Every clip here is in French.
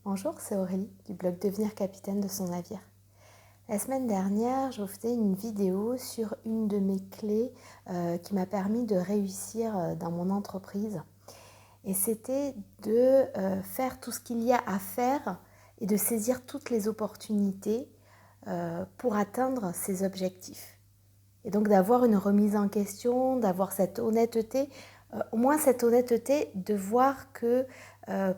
Bonjour, c'est Aurélie du blog Devenir capitaine de son navire. La semaine dernière, je vous faisais une vidéo sur une de mes clés qui m'a permis de réussir dans mon entreprise. Et c'était de faire tout ce qu'il y a à faire et de saisir toutes les opportunités pour atteindre ses objectifs. Et donc d'avoir une remise en question, d'avoir cette honnêteté, au moins cette honnêteté de voir que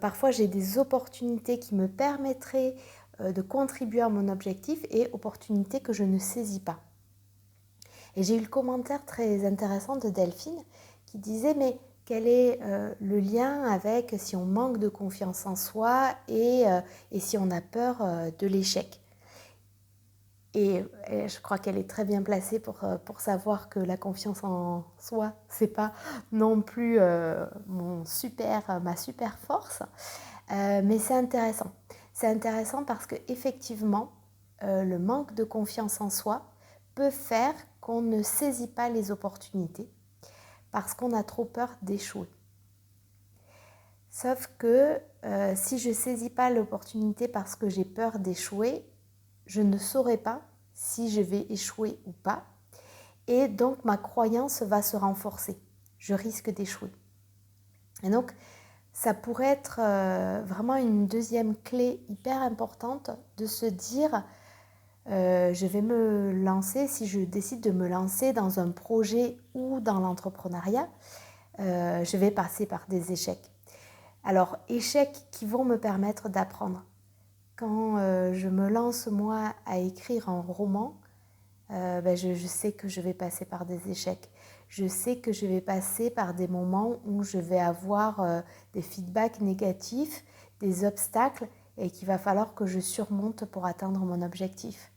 parfois j'ai des opportunités qui me permettraient de contribuer à mon objectif et opportunités que je ne saisis pas. Et j'ai eu le commentaire très intéressant de Delphine qui disait mais quel est le lien avec si on manque de confiance en soi et si on a peur de l'échec. Et je crois qu'elle est très bien placée pour savoir que la confiance en soi, c'est pas non plus ma super force. Mais c'est intéressant. C'est intéressant parce qu'effectivement, le manque de confiance en soi peut faire qu'on ne saisit pas les opportunités parce qu'on a trop peur d'échouer. Sauf que si je ne saisis pas l'opportunité parce que j'ai peur d'échouer, je ne saurai pas si je vais échouer ou pas. Et donc, ma croyance va se renforcer. Je risque d'échouer. Et donc, ça pourrait être vraiment une deuxième clé hyper importante de se dire je vais me lancer, si je décide de me lancer dans un projet ou dans l'entrepreneuriat, je vais passer par des échecs. Alors, échecs qui vont me permettre d'apprendre. Quand je me lance, moi, à écrire un roman, je sais que je vais passer par des échecs. Je sais que je vais passer par des moments où je vais avoir des feedbacks négatifs, des obstacles, et qu'il va falloir que je surmonte pour atteindre mon objectif.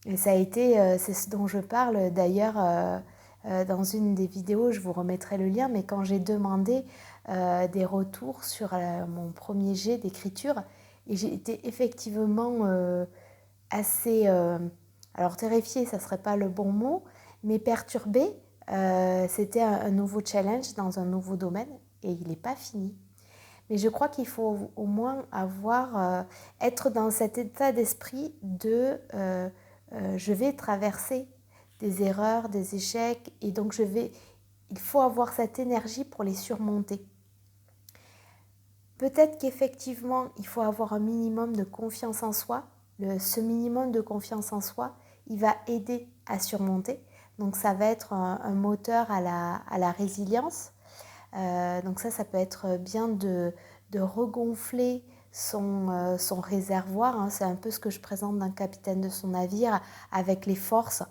Et ça a été, c'est ce dont je parle d'ailleurs dans une des vidéos, je vous remettrai le lien, mais quand j'ai demandé des retours sur mon premier jet d'écriture, et j'ai été effectivement assez, alors terrifiée, ça ne serait pas le bon mot, mais perturbée. C'était un nouveau challenge dans un nouveau domaine et il n'est pas fini. Mais je crois qu'il faut au moins être dans cet état d'esprit de je vais traverser des erreurs, des échecs, et donc il faut avoir cette énergie pour les surmonter. Peut-être qu'effectivement, il faut avoir un minimum de confiance en soi. Ce minimum de confiance en soi, il va aider à surmonter. Donc ça va être un moteur à la résilience. Donc ça peut être bien de regonfler son réservoir. Hein. C'est un peu ce que je présente d'un capitaine de son navire avec les forces.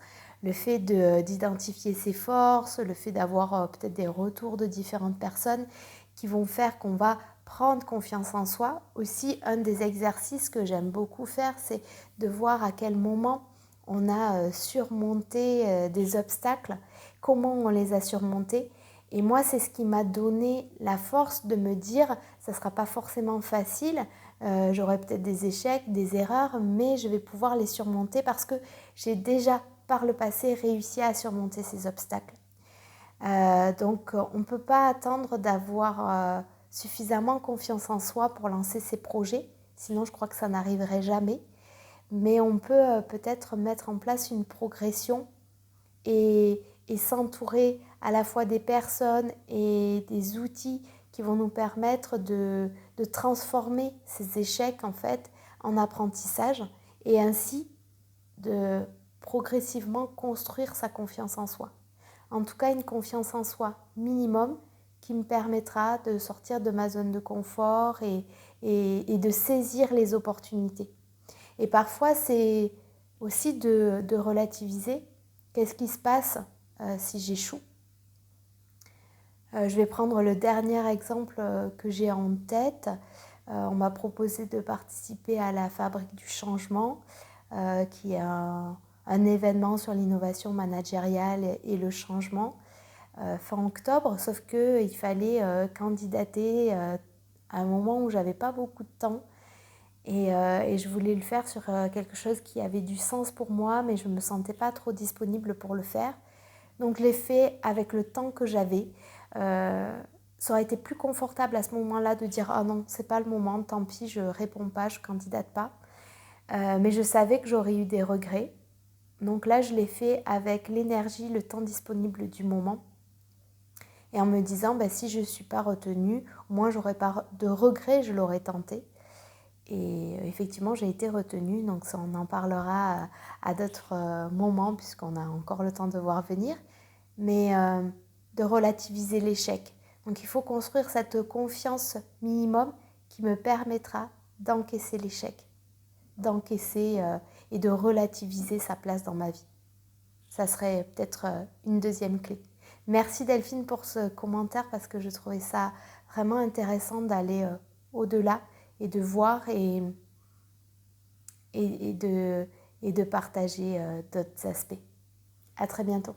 Le fait d'identifier ses forces, le fait d'avoir peut-être des retours de différentes personnes qui vont faire qu'on va prendre confiance en soi. Aussi, un des exercices que j'aime beaucoup faire, c'est de voir à quel moment on a surmonté des obstacles, comment on les a surmontés. Et moi, c'est ce qui m'a donné la force de me dire, ça ne sera pas forcément facile, j'aurai peut-être des échecs, des erreurs, mais je vais pouvoir les surmonter parce que j'ai déjà par le passé réussi à surmonter ces obstacles. Donc, on ne peut pas attendre d'avoir suffisamment confiance en soi pour lancer ses projets, sinon je crois que ça n'arriverait jamais. Mais on peut peut-être mettre en place une progression et s'entourer à la fois des personnes et des outils qui vont nous permettre de transformer ces échecs en fait en apprentissage et ainsi de progressivement construire sa confiance en soi. En tout cas, une confiance en soi minimum qui me permettra de sortir de ma zone de confort et de saisir les opportunités. Et parfois, c'est aussi de relativiser. Qu'est-ce qui se passe si j'échoue ? Je vais prendre le dernier exemple que j'ai en tête. On m'a proposé de participer à la Fabrique du Changement, qui est un événement sur l'innovation managériale et le changement, fin octobre, sauf qu'il fallait candidater à un moment où j'avais pas beaucoup de temps. Et je voulais le faire sur quelque chose qui avait du sens pour moi, mais je ne me sentais pas trop disponible pour le faire. Donc je l'ai fait avec le temps que j'avais. ça aurait été plus confortable à ce moment-là de dire « Ah non, c'est pas le moment, tant pis, je réponds pas, je candidate pas ». Mais je savais que j'aurais eu des regrets. Donc là, je l'ai fait avec l'énergie, le temps disponible du moment. Et en me disant, si je ne suis pas retenue, au moins j'aurais pas de regrets, je l'aurais tenté. Et effectivement, j'ai été retenue, donc ça, on en parlera à d'autres moments, puisqu'on a encore le temps de voir venir. Mais de relativiser l'échec. Donc il faut construire cette confiance minimum qui me permettra d'encaisser l'échec, d'encaisser et de relativiser sa place dans ma vie. Ça serait peut-être une deuxième clé. Merci Delphine pour ce commentaire parce que je trouvais ça vraiment intéressant d'aller au-delà et de voir et de partager d'autres aspects. À très bientôt.